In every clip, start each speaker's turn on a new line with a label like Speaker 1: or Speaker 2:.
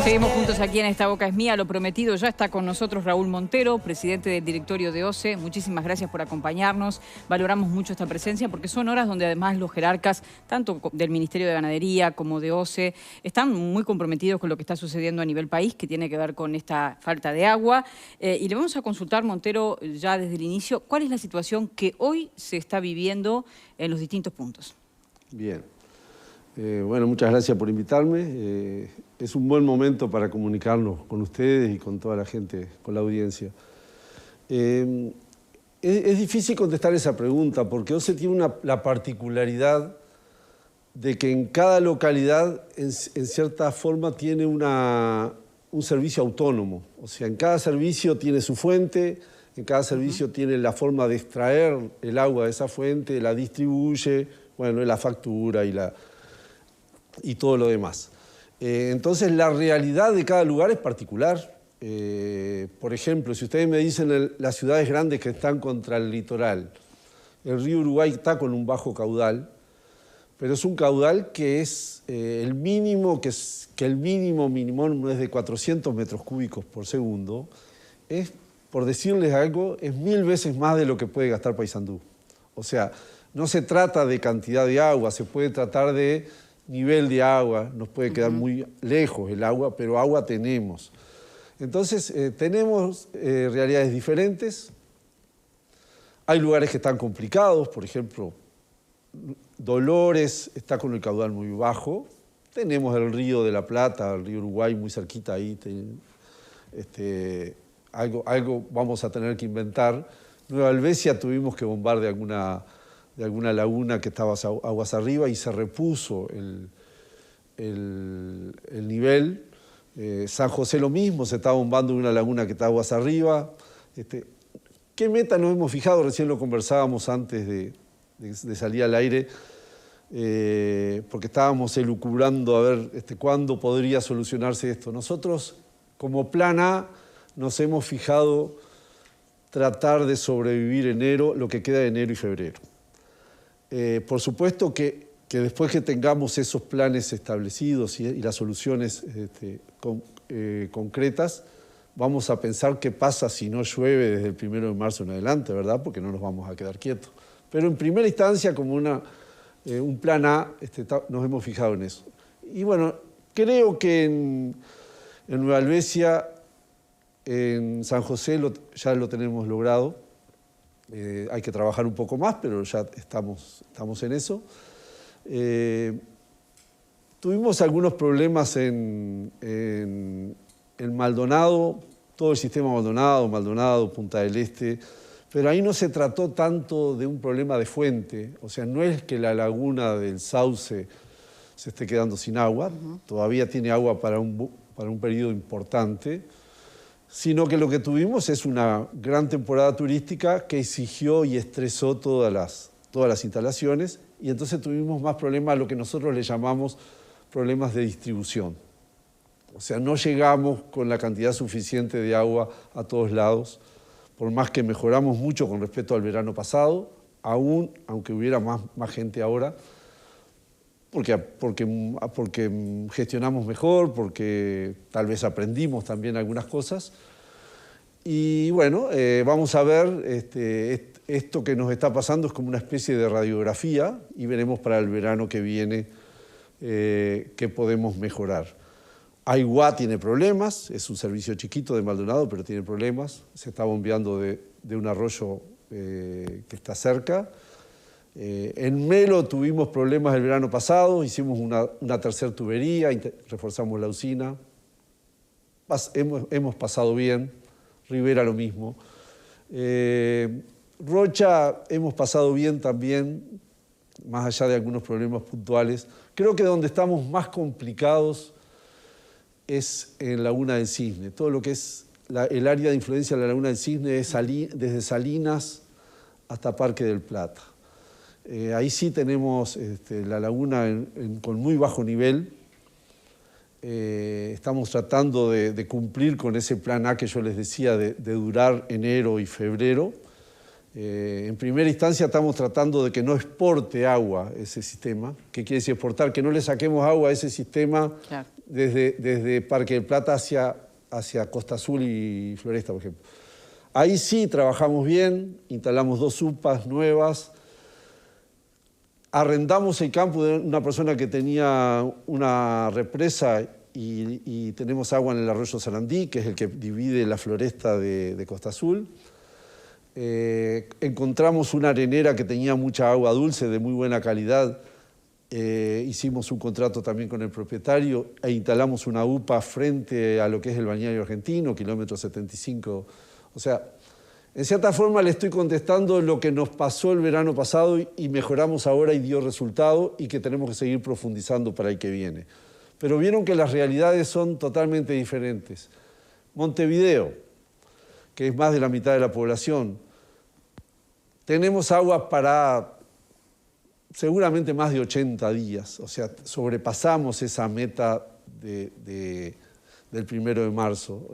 Speaker 1: Seguimos juntos aquí en Esta Boca es Mía, lo prometido. Ya está con nosotros Raúl Montero, presidente del directorio de OCE. Muchísimas gracias por acompañarnos. Valoramos mucho esta presencia porque son horas donde además los jerarcas, tanto del Ministerio de Ganadería como de OCE, están muy comprometidos con lo que está sucediendo a nivel país, que tiene que ver con esta falta de agua. Y le vamos a consultar, Montero, ya desde el inicio, ¿cuál es la situación que hoy se está viviendo en los distintos puntos?
Speaker 2: Bien. Bueno, muchas gracias por invitarme. Es un buen momento para comunicarnos con ustedes y con toda la gente, con la audiencia. Es difícil contestar esa pregunta porque OCE tiene la particularidad de que en cada localidad, en cierta forma, tiene un servicio autónomo. O sea, en cada servicio tiene su fuente, en cada servicio tiene la forma de extraer el agua de esa fuente, la distribuye, bueno, la factura y todo lo demás. Entonces, la realidad de cada lugar es particular. Por ejemplo, si ustedes me dicen las ciudades grandes que están contra el litoral, el río Uruguay está con un bajo caudal, pero es un caudal que es el mínimo, que el mínimo no es de 400 metros cúbicos por segundo, es, por decirles algo, es 1000 veces más de lo que puede gastar Paysandú. O sea, no se trata de cantidad de agua, se puede tratar de nivel de agua, nos puede quedar muy lejos el agua, pero agua tenemos. Entonces, tenemos realidades diferentes. Hay lugares que están complicados, por ejemplo, Dolores está con el caudal muy bajo. Tenemos el río de la Plata, el río Uruguay muy cerquita ahí. Algo vamos a tener que inventar. Nueva Helvecia tuvimos que bombar de alguna laguna que estaba aguas arriba y se repuso el nivel. San José lo mismo, se está bombando de una laguna que está aguas arriba. ¿Qué meta nos hemos fijado? Recién lo conversábamos antes de salir al aire, porque estábamos elucubrando a ver cuándo podría solucionarse esto. Nosotros, como plan A, nos hemos fijado tratar de sobrevivir enero, lo que queda de enero y febrero. Por supuesto que después que tengamos esos planes establecidos y las soluciones concretas, vamos a pensar qué pasa si no llueve desde el 1 de marzo en adelante, ¿verdad? Porque no nos vamos a quedar quietos. Pero en primera instancia, como un plan A, nos hemos fijado en eso. Y bueno, creo que en Nueva Helvecia, en San José ya lo tenemos logrado. Hay que trabajar un poco más, pero ya estamos en eso. Tuvimos algunos problemas en Maldonado, todo el sistema Maldonado, Punta del Este, pero ahí no se trató tanto de un problema de fuente. O sea, no es que la laguna del Sauce se esté quedando sin agua, todavía tiene agua para un periodo importante, sino que lo que tuvimos es una gran temporada turística que exigió y estresó todas las instalaciones, y entonces tuvimos más problemas, lo que nosotros le llamamos problemas de distribución. O sea, no llegamos con la cantidad suficiente de agua a todos lados, por más que mejoramos mucho con respecto al verano pasado, aunque hubiera más gente ahora, porque gestionamos mejor, porque tal vez aprendimos también algunas cosas. Y bueno, vamos a ver, esto que nos está pasando es como una especie de radiografía y veremos para el verano que viene qué podemos mejorar. Aiguá tiene problemas, es un servicio chiquito de Maldonado, pero tiene problemas. Se está bombeando de un arroyo que está cerca. En Melo tuvimos problemas el verano pasado, hicimos una tercera tubería, reforzamos la usina. Hemos pasado bien, Rivera lo mismo. Rocha hemos pasado bien también, más allá de algunos problemas puntuales. Creo que donde estamos más complicados es en Laguna del Cisne. Todo lo que es el área de influencia de la Laguna del Cisne es desde Salinas hasta Parque del Plata. Ahí sí tenemos la laguna con muy bajo nivel. Estamos tratando de cumplir con ese plan A que yo les decía de durar enero y febrero. En primera instancia estamos tratando de que no exporte agua ese sistema. ¿Qué quiere decir exportar? Que no le saquemos agua a ese sistema, claro, desde Parque del Plata hacia Costa Azul y Floresta, por ejemplo. Ahí sí trabajamos bien, instalamos 2 UPAs nuevas, arrendamos el campo de una persona que tenía una represa y tenemos agua en el arroyo Sarandí, que es el que divide la Floresta de Costa Azul. Encontramos una arenera que tenía mucha agua dulce de muy buena calidad. Hicimos un contrato también con el propietario e instalamos una UPA frente a lo que es el balneario argentino, kilómetro 75. O sea, en cierta forma le estoy contestando lo que nos pasó el verano pasado y mejoramos ahora y dio resultado y que tenemos que seguir profundizando para el que viene. Pero vieron que las realidades son totalmente diferentes. Montevideo, que es más de la mitad de la población, tenemos agua para seguramente más de 80 días, o sea, sobrepasamos esa meta del 1 de marzo.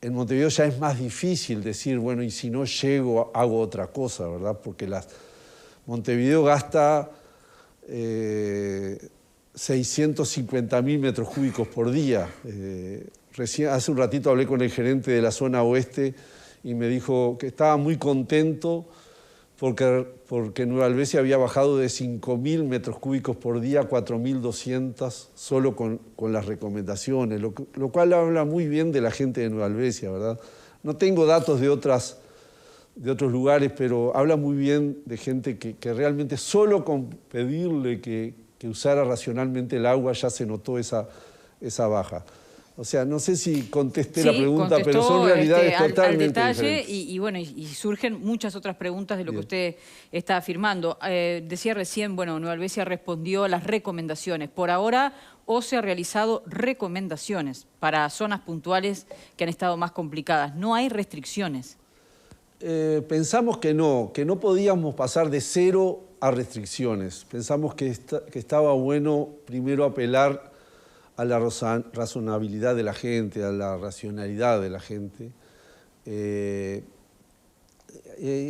Speaker 2: En Montevideo ya es más difícil decir, bueno, y si no llego, hago otra cosa, ¿verdad? Porque Montevideo gasta 650.000 metros cúbicos por día. Hace un ratito hablé con el gerente de la zona oeste y me dijo que estaba muy contento porque Nueva Alvesia había bajado de 5.000 metros cúbicos por día a 4.200 solo con las recomendaciones, lo cual habla muy bien de la gente de Nueva Alvesia, ¿verdad? No tengo datos de otros lugares, pero habla muy bien de gente que realmente solo con pedirle que usara racionalmente el agua ya se notó esa baja. O sea, no sé si contesté la pregunta, pero son realidades totalmente
Speaker 1: al detalle
Speaker 2: diferentes.
Speaker 1: bueno, y surgen muchas otras preguntas de lo que usted está afirmando. Decía recién, bueno, Nueva Alvesia respondió a las recomendaciones. Por ahora, OCE ha realizado recomendaciones para zonas puntuales que han estado más complicadas. No hay restricciones.
Speaker 2: Pensamos que no podíamos pasar de 0 a restricciones. Pensamos que estaba bueno primero apelar a la razonabilidad de la gente, a la racionalidad de la gente.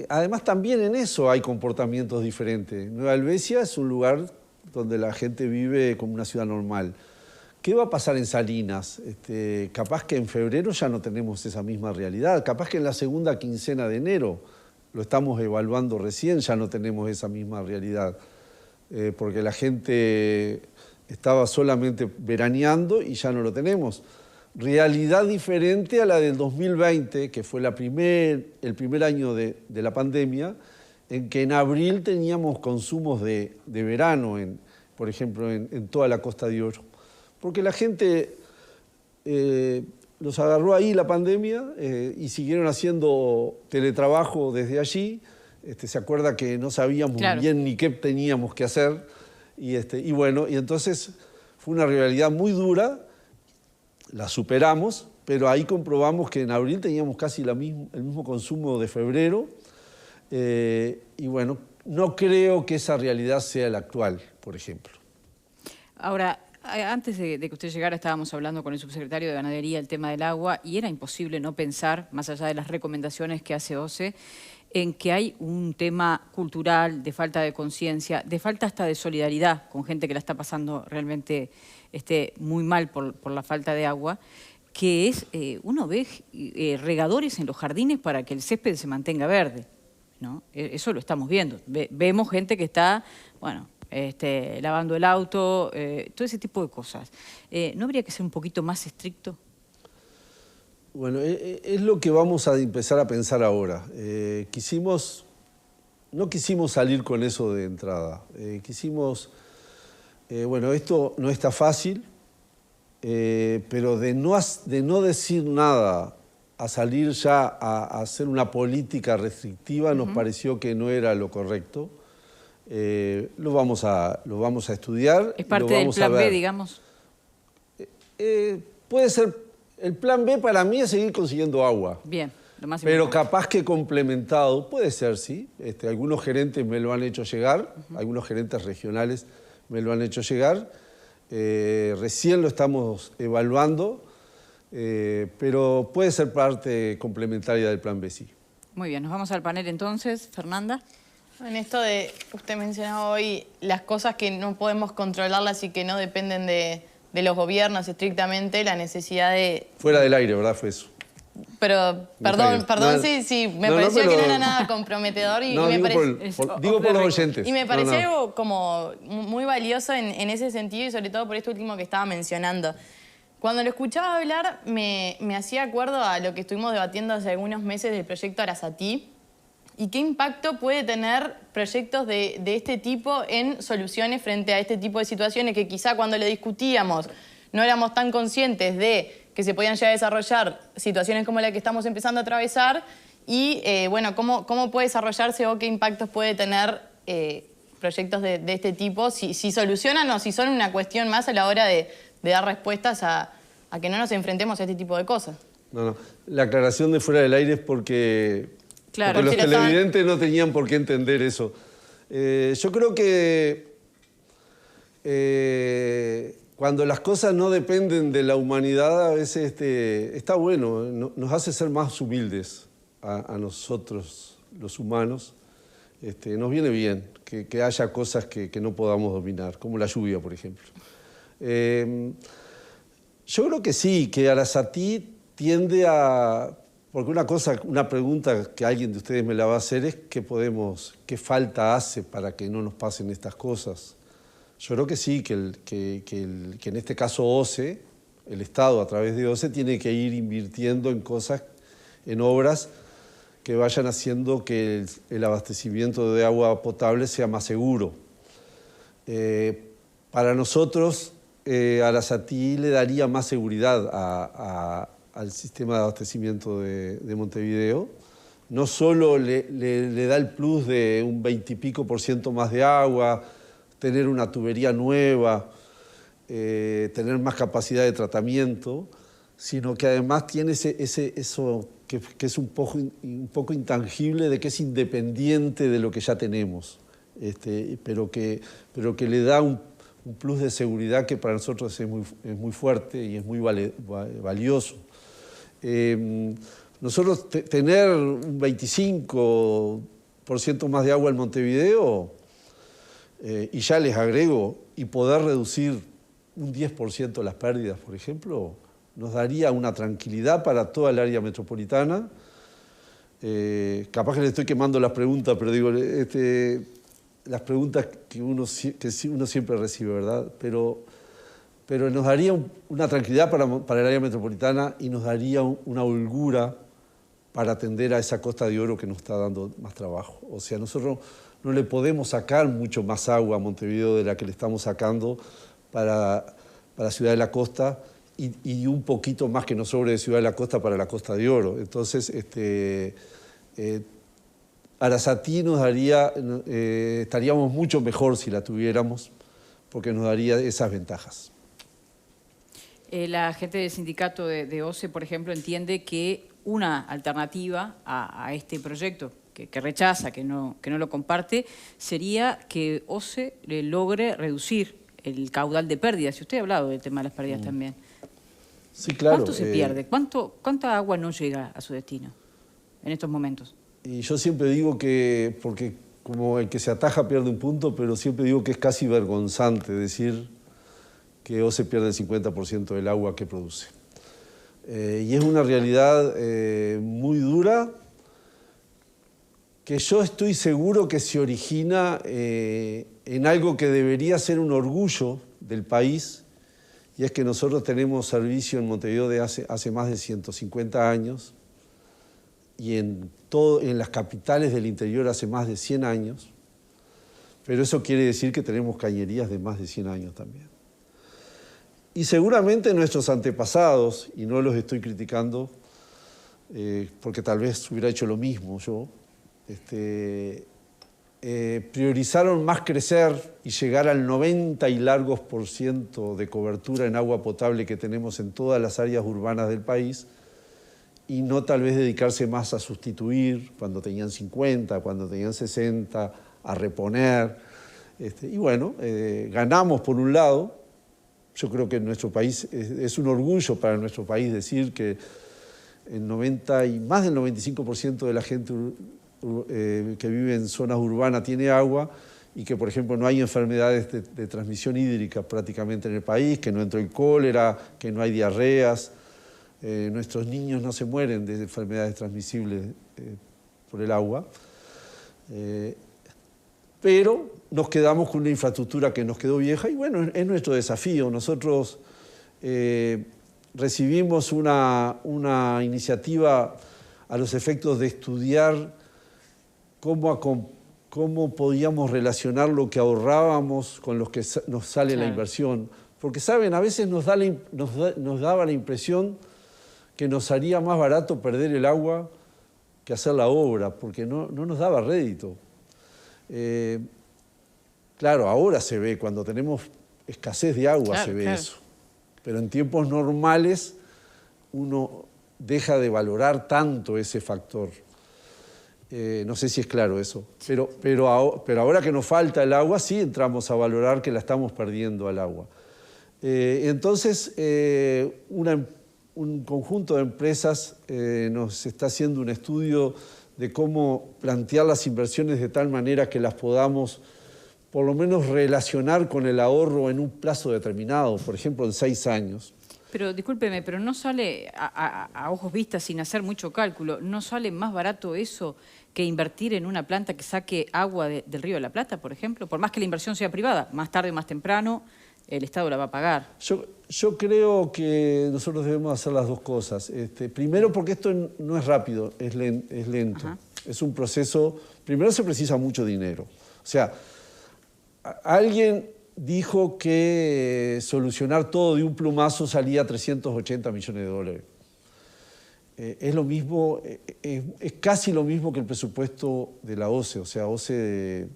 Speaker 2: Además, también en eso hay comportamientos diferentes. Nueva Alvesia es un lugar donde la gente vive como una ciudad normal. ¿Qué va a pasar en Salinas? Capaz que en febrero ya no tenemos esa misma realidad. Capaz que en la segunda quincena de enero, lo estamos evaluando recién, ya no tenemos esa misma realidad. Porque la gente estaba solamente veraneando y ya no lo tenemos. Realidad diferente a la del 2020, que fue el primer año de la pandemia, en que en abril teníamos consumos de verano, por ejemplo, en toda la Costa de Oro. Porque la gente los agarró ahí la pandemia y siguieron haciendo teletrabajo desde allí. Se acuerda que no sabíamos bien ni qué teníamos que hacer. Y bueno, y entonces fue una realidad muy dura, la superamos, pero ahí comprobamos que en abril teníamos casi el mismo consumo de febrero. Y bueno, no creo que esa realidad sea la actual, por ejemplo.
Speaker 1: Ahora, antes de que usted llegara estábamos hablando con el subsecretario de Ganadería el tema del agua y era imposible no pensar, más allá de las recomendaciones que hace OCE, en que hay un tema cultural, de falta de conciencia, de falta hasta de solidaridad con gente que la está pasando realmente muy mal por la falta de agua, que es, uno ve regadores en los jardines para que el césped se mantenga verde, ¿no? Eso lo estamos viendo. Vemos gente que está, bueno, lavando el auto, todo ese tipo de cosas. ¿No habría que ser un poquito más estricto?
Speaker 2: Bueno, es lo que vamos a empezar a pensar ahora. No quisimos salir con eso de entrada. Bueno, esto no está fácil, pero de no decir nada a salir ya a hacer una política restrictiva nos pareció que no era lo correcto. Lo vamos a estudiar.
Speaker 1: ¿Es parte del plan B, digamos?
Speaker 2: Puede ser. El plan B para mí es seguir consiguiendo agua.
Speaker 1: Bien, lo más importante.
Speaker 2: Pero capaz que complementado, puede ser, sí. Algunos gerentes me lo han hecho llegar, algunos gerentes regionales me lo han hecho llegar. Recién lo estamos evaluando, pero puede ser parte complementaria del plan B, sí.
Speaker 1: Muy bien, nos vamos al panel entonces. Fernanda.
Speaker 3: En esto de, usted mencionaba hoy las cosas que no podemos controlarlas y que no dependen de de los gobiernos estrictamente la necesidad de...
Speaker 2: Fuera del aire, ¿verdad? Fue eso.
Speaker 3: Pero, perdón, sí, me pareció que no era nada comprometedor y me
Speaker 2: digo por los oyentes.
Speaker 3: Y me pareció algo como muy valioso en ese sentido y sobre todo por esto último que estaba mencionando. Cuando lo escuchaba hablar me hacía acuerdo a lo que estuvimos debatiendo hace algunos meses del proyecto Arasatí y qué impacto puede tener proyectos de este tipo en soluciones frente a este tipo de situaciones que quizá cuando lo discutíamos no éramos tan conscientes de que se podían llegar a desarrollar situaciones como la que estamos empezando a atravesar y, bueno, cómo puede desarrollarse o qué impactos puede tener proyectos de este tipo, si solucionan o si son una cuestión más a la hora de dar respuestas a que no nos enfrentemos a este tipo de cosas.
Speaker 2: No. La aclaración de fuera del aire es porque
Speaker 3: Claro,
Speaker 2: los televidentes no tenían por qué entender eso. Yo creo que cuando las cosas no dependen de la humanidad, a veces está bueno, nos hace ser más humildes a nosotros, los humanos. Nos viene bien que haya cosas que no podamos dominar, como la lluvia, por ejemplo. Yo creo que sí, que Arasatí tiende a... Porque una pregunta que alguien de ustedes me la va a hacer es ¿qué falta hace para que no nos pasen estas cosas? Yo creo que sí, que en este caso OCE, el Estado a través de OCE, tiene que ir invirtiendo en obras que vayan haciendo que el abastecimiento de agua potable sea más seguro. Para nosotros, Arasatí le daría más seguridad al sistema de abastecimiento de Montevideo. No solo le da el plus de un 20 y pico % más de agua, tener una tubería nueva, tener más capacidad de tratamiento, sino que además tiene eso que es un poco intangible, de que es independiente de lo que ya tenemos, pero que le da un plus de seguridad que para nosotros es muy fuerte y es muy valioso. Nosotros tener un 25% más de agua en Montevideo, y ya les agrego, y poder reducir un 10% las pérdidas, por ejemplo, nos daría una tranquilidad para toda el área metropolitana. Capaz que le estoy quemando las preguntas, pero digo, las preguntas que uno siempre recibe, ¿verdad? Pero nos daría una tranquilidad para el área metropolitana y nos daría una holgura para atender a esa Costa de Oro que nos está dando más trabajo. O sea, nosotros no le podemos sacar mucho más agua a Montevideo de la que le estamos sacando para Ciudad de la Costa y un poquito más que nos sobre de Ciudad de la Costa para la Costa de Oro. Entonces, Arasatí nos daría, estaríamos mucho mejor si la tuviéramos, porque nos daría esas ventajas.
Speaker 1: La gente del sindicato de OCE, por ejemplo, entiende que una alternativa a este proyecto que rechaza, que no lo comparte, sería que OCE logre reducir el caudal de pérdidas. Si usted ha hablado del tema de las pérdidas también.
Speaker 2: Sí, claro.
Speaker 1: ¿Cuánto se pierde? ¿Cuánta agua no llega a su destino en estos momentos?
Speaker 2: Y yo siempre digo que, porque como el que se ataja pierde un punto, pero siempre digo que es casi vergonzante decir que OCE pierde el 50% del agua que produce. Y es una realidad muy dura, que yo estoy seguro que se origina en algo que debería ser un orgullo del país, y es que nosotros tenemos servicio en Montevideo de hace más de 150 años, y en las capitales del interior hace más de 100 años, pero eso quiere decir que tenemos cañerías de más de 100 años también. Y seguramente nuestros antepasados, y no los estoy criticando, porque tal vez hubiera hecho lo mismo yo, priorizaron más crecer y llegar al 90 y largos % de cobertura en agua potable que tenemos en todas las áreas urbanas del país, y no tal vez dedicarse más a sustituir cuando tenían 50, cuando tenían 60, a reponer. Y bueno, ganamos por un lado. Yo creo que en nuestro país es un orgullo para nuestro país decir que más del 95% de la gente que vive en zonas urbanas tiene agua, y que, por ejemplo, no hay enfermedades de transmisión hídrica prácticamente en el país, que no entró el cólera, que no hay diarreas. Nuestros niños no se mueren de enfermedades transmisibles por el agua. Pero nos quedamos con una infraestructura que nos quedó vieja y bueno, es nuestro desafío. Nosotros recibimos una iniciativa a los efectos de estudiar cómo podíamos relacionar lo que ahorrábamos con lo que nos sale la inversión. Porque, ¿saben? A veces nos daba la impresión que nos haría más barato perder el agua que hacer la obra, porque no nos daba rédito. Claro, ahora se ve, cuando tenemos escasez de agua se ve eso. Pero en tiempos normales uno deja de valorar tanto ese factor. No sé si es claro eso, pero ahora que nos falta el agua, sí entramos a valorar que la estamos perdiendo al agua. Entonces, un conjunto de empresas nos está haciendo un estudio de cómo plantear las inversiones de tal manera que las podamos por lo menos relacionar con el ahorro en un plazo determinado, por ejemplo, en 6 años.
Speaker 1: Pero discúlpeme, pero no sale, a ojos vistas, sin hacer mucho cálculo, ¿no sale más barato eso que invertir en una planta que saque agua del Río de la Plata, por ejemplo? Por más que la inversión sea privada, más tarde o más temprano, el Estado la va a pagar.
Speaker 2: Yo creo que nosotros debemos hacer las dos cosas. Primero, porque esto no es rápido, es lento. Ajá. Es un proceso... Primero se precisa mucho dinero. O sea, alguien dijo que solucionar todo de un plumazo salía 380 millones de dólares. Es lo mismo, es casi lo mismo que el presupuesto de la OCE. O sea, OCE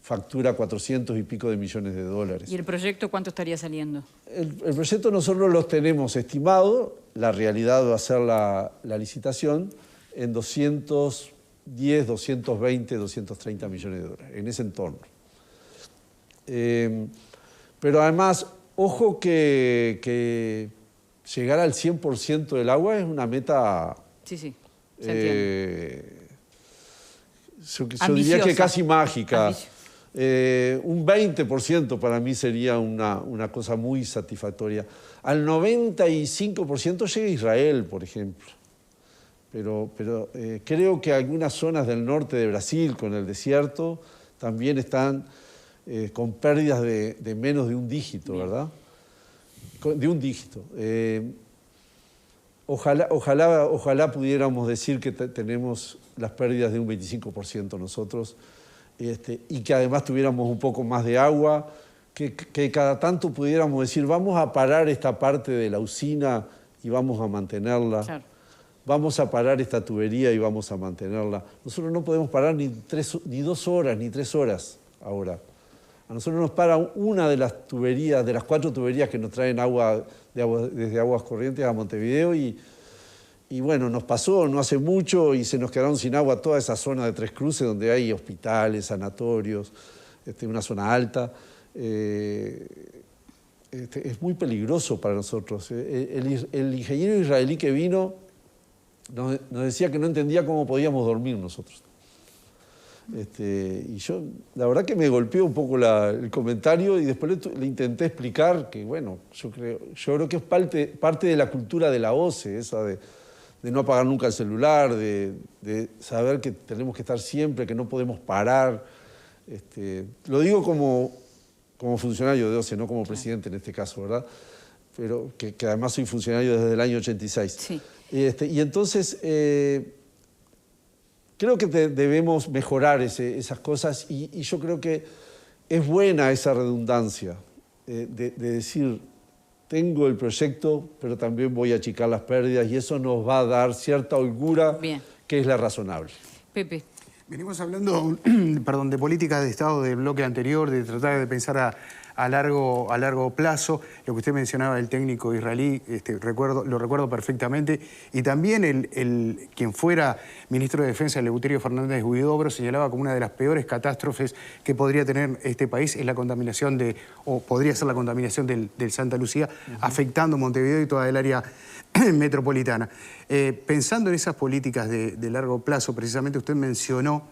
Speaker 2: factura 400 y pico de millones de dólares.
Speaker 1: ¿Y el proyecto cuánto estaría saliendo?
Speaker 2: El proyecto nosotros los tenemos estimado, la realidad va a ser la licitación, en 210, 220, 230 millones de dólares, en ese entorno. Pero además, ojo que llegar al 100% del agua es una meta...
Speaker 1: Sí, sí, se entiende.
Speaker 2: Yo diría que casi mágica. Un 20% para mí sería una cosa muy satisfactoria. Al 95% llega Israel, por ejemplo. Pero creo que algunas zonas del norte de Brasil, con el desierto, también están con pérdidas de menos de un dígito, ¿verdad? De un dígito. Ojalá pudiéramos decir que tenemos las pérdidas de un 25% nosotros, y que además tuviéramos un poco más de agua, que cada tanto pudiéramos decir, vamos a parar esta parte de la usina y vamos a mantenerla. Claro. Vamos a parar esta tubería y vamos a mantenerla. Nosotros no podemos parar ni 2 horas, ni 3 horas ahora. A nosotros nos para una de las tuberías, de las 4 tuberías que nos traen agua desde Aguas Corrientes a Montevideo y bueno, nos pasó no hace mucho y se nos quedaron sin agua toda esa zona de Tres Cruces donde hay hospitales, sanatorios, una zona alta. Es muy peligroso para nosotros. El ingeniero israelí que vino nos decía que no entendía cómo podíamos dormir nosotros. Y yo, la verdad que me golpeó un poco el comentario y después le intenté explicar que, bueno, yo creo que es parte de la cultura de la OCE, esa de no apagar nunca el celular, de saber que tenemos que estar siempre, que no podemos parar. Lo digo como funcionario de OCE, no como presidente en este caso, ¿verdad? Pero que además soy funcionario desde el año 86. Sí. Y entonces... creo que debemos mejorar esas cosas y yo creo que es buena esa redundancia de decir, tengo el proyecto, pero también voy a achicar las pérdidas y eso nos va a dar cierta holgura. Bien. Que es la razonable.
Speaker 1: Pepe.
Speaker 4: Venimos hablando de políticas de Estado del bloque anterior, de tratar de pensar a largo plazo. Lo que usted mencionaba del técnico israelí, lo recuerdo perfectamente. Y también quien fuera ministro de Defensa, Eleuterio Fernández Huidobro, señalaba como una de las peores catástrofes que podría tener este país es la contaminación podría ser la contaminación del Santa Lucía, afectando Montevideo y toda el área metropolitana. Pensando en esas políticas de largo plazo, precisamente usted mencionó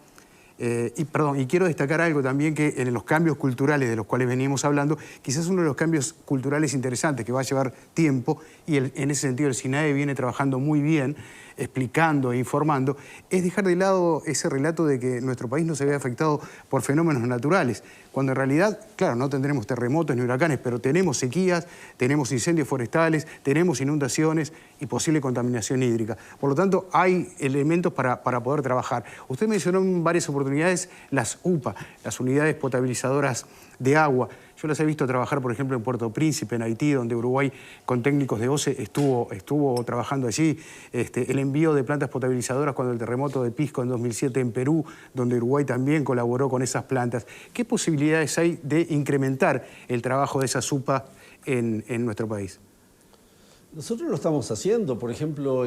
Speaker 4: Y quiero destacar algo también, que en los cambios culturales de los cuales veníamos hablando, quizás uno de los cambios culturales interesantes que va a llevar tiempo, y en ese sentido el SINAE viene trabajando muy bien, explicando e informando, es dejar de lado ese relato de que nuestro país no se ve afectado por fenómenos naturales, cuando en realidad, claro, no tendremos terremotos ni huracanes, pero tenemos sequías, tenemos incendios forestales, tenemos inundaciones y posible contaminación hídrica. Por lo tanto, hay elementos para poder trabajar. Usted mencionó en varias oportunidades las UPA, las unidades potabilizadoras de agua. Yo las he visto trabajar, por ejemplo, en Puerto Príncipe, en Haití, donde Uruguay, con técnicos de OCE, estuvo trabajando allí. El envío de plantas potabilizadoras cuando el terremoto de Pisco en 2007 en Perú, donde Uruguay también colaboró con esas plantas. ¿Qué posibilidades hay de incrementar el trabajo de esas UPA en nuestro país?
Speaker 2: Nosotros lo estamos haciendo, por ejemplo,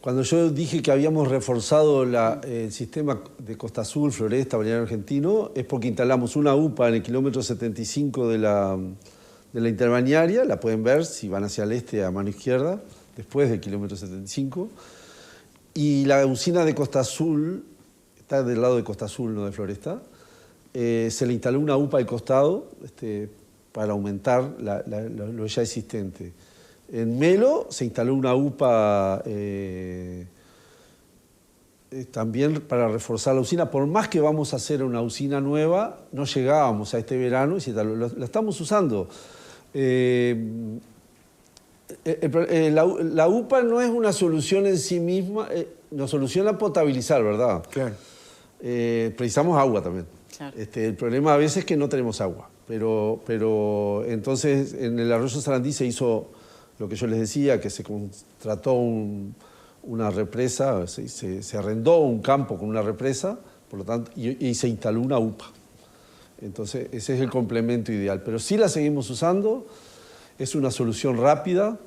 Speaker 2: cuando yo dije que habíamos reforzado el sistema de Costa Azul, Floresta, Balneario Argentino, es porque instalamos una UPA en el kilómetro 75 de la interbalnearia, la pueden ver si van hacia el este a mano izquierda, después del kilómetro 75, y la usina de Costa Azul, está del lado de Costa Azul, no de Floresta, se le instaló una UPA al costado para aumentar lo ya existente. En Melo se instaló una UPA también para reforzar la usina. Por más que vamos a hacer una usina nueva, no llegábamos a este verano y la estamos usando. La UPA no es una solución en sí misma, nos soluciona potabilizar, ¿verdad?
Speaker 4: Claro.
Speaker 2: Precisamos agua también.
Speaker 1: Claro.
Speaker 2: El problema a veces es que no tenemos agua. Pero entonces en el arroyo Sarandí se hizo lo que yo les decía, que se contrató una represa, se arrendó un campo con una represa, por lo tanto, y se instaló una UPA. Entonces, ese es el complemento ideal. Pero sí la seguimos usando, es una solución rápida,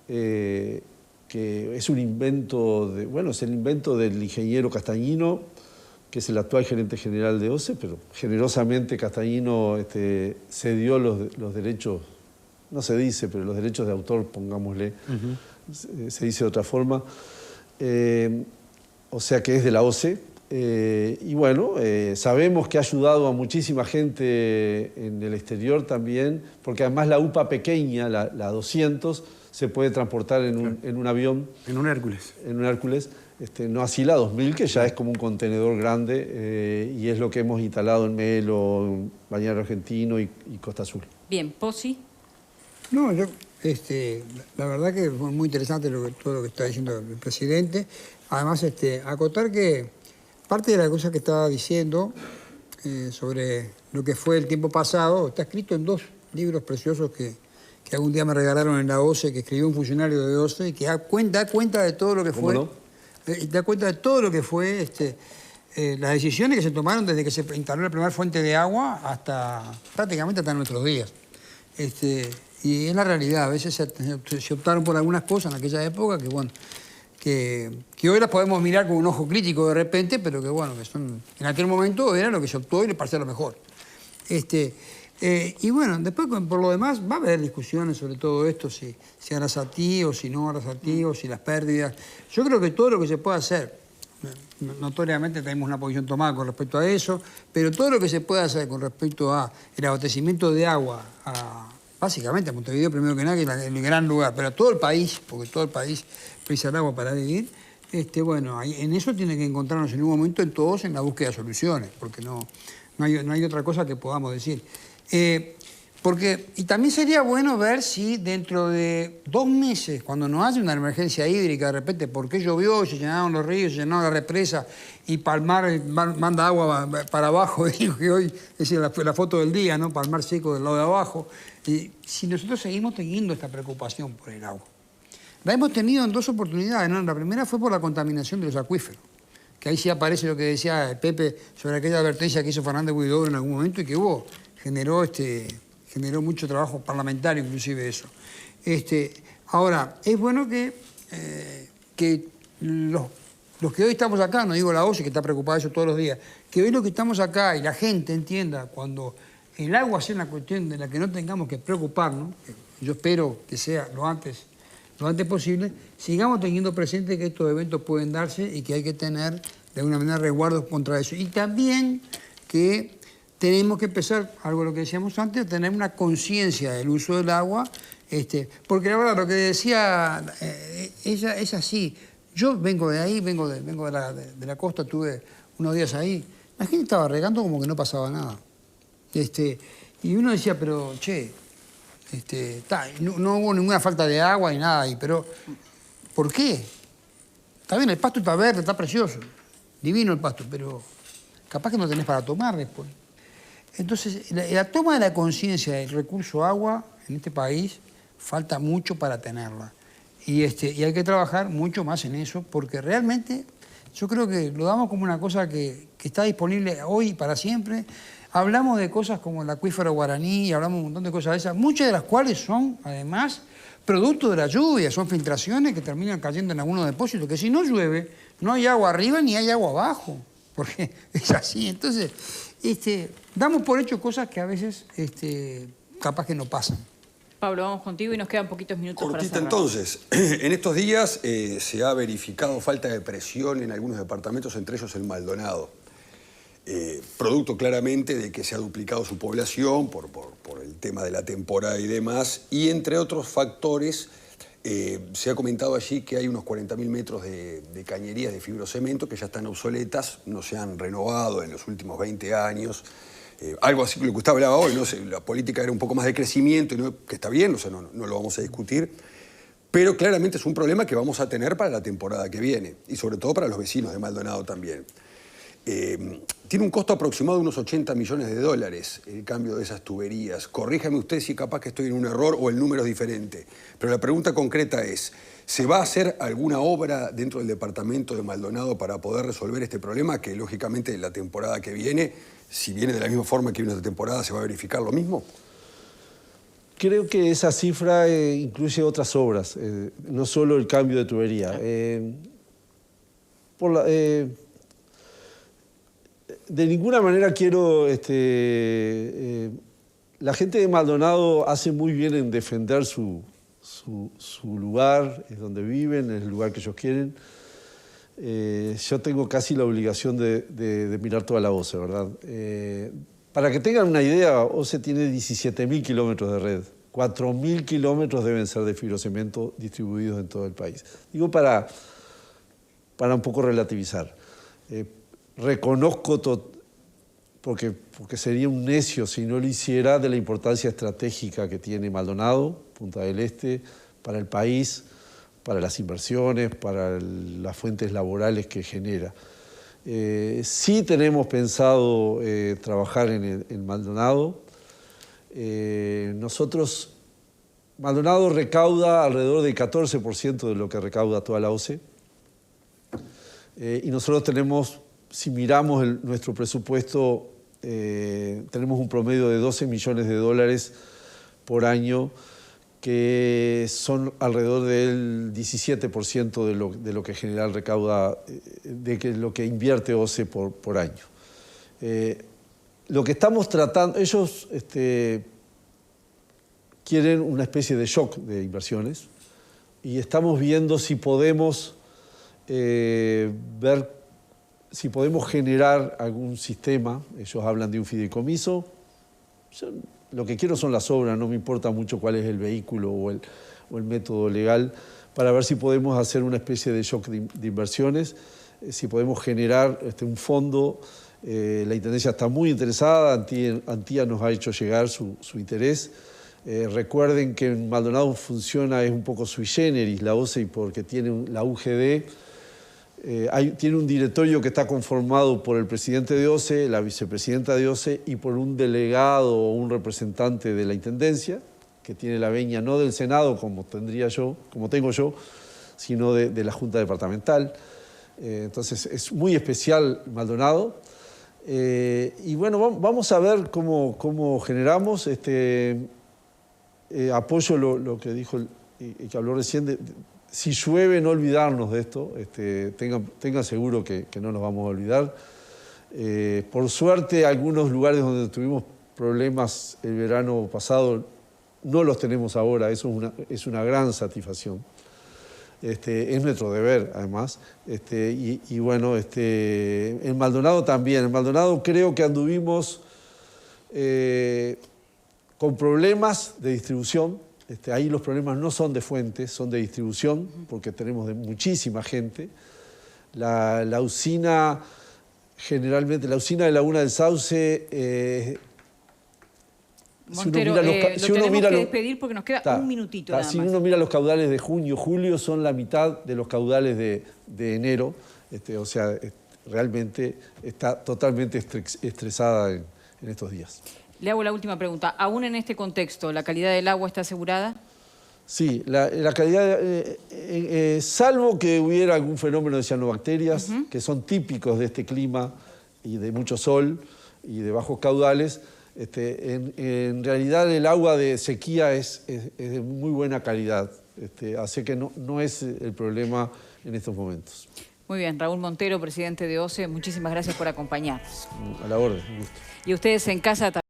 Speaker 2: que es un invento, es el invento del ingeniero Castañino, que es el actual gerente general de OCE, pero generosamente Castañino cedió los derechos. No se dice, pero los derechos de autor, pongámosle, se dice de otra forma. O sea que es de la OCE. Y bueno, sabemos que ha ayudado a muchísima gente en el exterior también, porque además la UPA pequeña, la 200, se puede transportar en un avión. En un Hércules. En un Hércules. No así la 2000, que ya es como un contenedor grande, y es lo que hemos instalado en Melo, Balneario Argentino y Costa Azul.
Speaker 1: Bien, Pozzi.
Speaker 5: No, la verdad que fue muy interesante todo lo que está diciendo el presidente. Además, acotar que parte de la cosa que estaba diciendo sobre lo que fue el tiempo pasado está escrito en 2 libros preciosos que algún día me regalaron en la OCE, que escribió un funcionario de OCE, y que da cuenta de todo lo que fue.
Speaker 2: ¿Cómo no?
Speaker 5: Da cuenta de todo lo que fue las decisiones que se tomaron desde que se instaló la primera fuente de agua hasta prácticamente hasta nuestros días. Y es la realidad, a veces se optaron por algunas cosas en aquella época que hoy las podemos mirar con un ojo crítico de repente, pero que en aquel momento era lo que se optó y le parecía lo mejor. Y bueno, después por lo demás va a haber discusiones sobre todo esto, si Arasatí o si no Arasatí, o si las pérdidas. Yo creo que todo lo que se pueda hacer, notoriamente tenemos una posición tomada con respecto a eso, pero todo lo que se pueda hacer con respecto a el abastecimiento de agua, básicamente a Montevideo primero que nada, que es el gran lugar, pero a todo el país, porque todo el país precisa el agua para vivir, en eso tiene que encontrarnos en un momento todos en la búsqueda de soluciones, porque no hay otra cosa que podamos decir. Y también sería bueno ver si dentro de 2 meses, cuando nos hace una emergencia hídrica, de repente, porque llovió, se llenaron los ríos, se llenaron la represa y Palmar manda agua para abajo, que hoy es la foto del día, ¿no? Palmar seco del lado de abajo. Si nosotros seguimos teniendo esta preocupación por el agua. La hemos tenido en 2 oportunidades, ¿no? La primera fue por la contaminación de los acuíferos, que ahí sí aparece lo que decía Pepe sobre aquella advertencia que hizo Fernández Huidobro en algún momento y que generó mucho trabajo parlamentario, inclusive eso. Ahora, es bueno que los que hoy estamos acá, no digo la OCE, que está preocupada de eso todos los días, que hoy los que estamos acá y la gente entienda cuando el agua sea una cuestión de la que no tengamos que preocuparnos, yo espero que sea lo antes lo antes posible, sigamos teniendo presente que estos eventos pueden darse y que hay que tener de alguna manera resguardos contra eso. Y también que tenemos que empezar, algo de lo que decíamos antes, tener una conciencia del uso del agua, porque la verdad lo que decía ella es así. Yo vengo de ahí, vengo de la costa, tuve unos días ahí. La gente estaba regando como que no pasaba nada. Y uno decía, pero che, no hubo ninguna falta de agua ni nada ahí, pero ¿por qué? Está bien, el pasto está verde, está precioso, divino el pasto, pero capaz que no tenés para tomar después. Entonces, la toma de la conciencia del recurso agua en este país falta mucho para tenerla. Y hay que trabajar mucho más en eso, porque realmente yo creo que lo damos como una cosa que está disponible hoy y para siempre. Hablamos de cosas como el acuífero guaraní, hablamos de un montón de cosas de esas, muchas de las cuales son, además, producto de la lluvia, son filtraciones que terminan cayendo en algunos depósitos, que si no llueve, no hay agua arriba ni hay agua abajo, porque es así. Entonces, damos por hecho cosas que a veces capaz que no pasan.
Speaker 1: Pablo, vamos contigo y nos quedan poquitos minutos para
Speaker 6: Cortita
Speaker 1: cerrar.
Speaker 6: entonces. En estos días se ha verificado falta de presión en algunos departamentos, entre ellos el Maldonado. Producto claramente de que se ha duplicado su población por el tema de la temporada y demás, y entre otros factores se ha comentado allí que hay unos 40.000 metros de cañerías de fibrocemento que ya están obsoletas, no se han renovado en los últimos 20 años. Algo así que lo que usted hablaba hoy, ¿no? La política era un poco más de crecimiento, que está bien, o sea, no lo vamos a discutir, pero claramente es un problema que vamos a tener para la temporada que viene, y sobre todo para los vecinos de Maldonado también. Tiene un costo aproximado de unos 80 millones de dólares el cambio de esas tuberías. Corríjame usted si capaz que estoy en un error o el número es diferente. Pero la pregunta concreta es, ¿se va a hacer alguna obra dentro del departamento de Maldonado para poder resolver este problema? Que lógicamente la temporada que viene, si viene de la misma forma que viene esta temporada, ¿se va a verificar lo mismo?
Speaker 2: Creo que esa cifra incluye otras obras, no solo el cambio de tubería. De ninguna manera quiero... la gente de Maldonado hace muy bien en defender su lugar, es donde viven, es el lugar que ellos quieren. Yo tengo casi la obligación de mirar toda la OCE, ¿verdad? Para que tengan una idea, OCE tiene 17.000 kilómetros de red. 4.000 kilómetros deben ser de fibrocemento distribuidos en todo el país. Digo para un poco relativizar. Reconozco, porque sería un necio si no lo hiciera, de la importancia estratégica que tiene Maldonado, Punta del Este, para el país, para las inversiones, para las fuentes laborales que genera. Sí tenemos pensado trabajar en Maldonado. Maldonado recauda alrededor del 14% de lo que recauda toda la OCE. Y nosotros tenemos, si miramos nuestro presupuesto, tenemos un promedio de 12 millones de dólares por año, que son alrededor del 17% de lo que en general recauda, lo que invierte OCE por año. Lo que estamos tratando, ellos quieren una especie de shock de inversiones y estamos viendo si podemos si podemos generar algún sistema. Ellos hablan de un fideicomiso. Yo lo que quiero son las obras, no me importa mucho cuál es el vehículo o el método legal, para ver si podemos hacer una especie de shock de inversiones, si podemos generar un fondo. La Intendencia está muy interesada, Antía nos ha hecho llegar su interés. Recuerden que en Maldonado funciona, es un poco sui generis la OCE, porque tiene la UGD, tiene un directorio que está conformado por el presidente de OCE, la vicepresidenta de OCE y por un delegado o un representante de la Intendencia, que tiene la venia no del Senado como tengo yo, sino de la Junta Departamental. Entonces es muy especial Maldonado. Y bueno, vamos a ver cómo generamos. Apoyo lo que dijo y que habló recién. Si llueve, no olvidarnos de esto. Tengan seguro que no nos vamos a olvidar. Por suerte, algunos lugares donde tuvimos problemas el verano pasado no los tenemos ahora. Eso es una gran satisfacción. Es nuestro deber, además. Y bueno, en Maldonado también. En Maldonado creo que anduvimos con problemas de distribución. Ahí los problemas no son de fuentes, son de distribución, porque tenemos de muchísima gente. La usina, generalmente, la usina de Laguna del Sauce...
Speaker 1: Montero, lo tenemos que despedir porque nos queda un minutito nada más.
Speaker 2: Si uno mira los caudales de junio, julio son la mitad de los caudales de enero. O sea, realmente está totalmente estresada en estos días.
Speaker 1: Le hago la última pregunta. ¿Aún en este contexto la calidad del agua está asegurada?
Speaker 2: Sí, la calidad, salvo que hubiera algún fenómeno de cianobacterias, que son típicos de este clima y de mucho sol y de bajos caudales, en realidad el agua de sequía es de muy buena calidad, así que no es el problema en estos momentos.
Speaker 1: Muy bien, Raúl Montero, presidente de OCE, muchísimas gracias por acompañarnos.
Speaker 2: A la orden, un gusto.
Speaker 1: Y ustedes en casa también.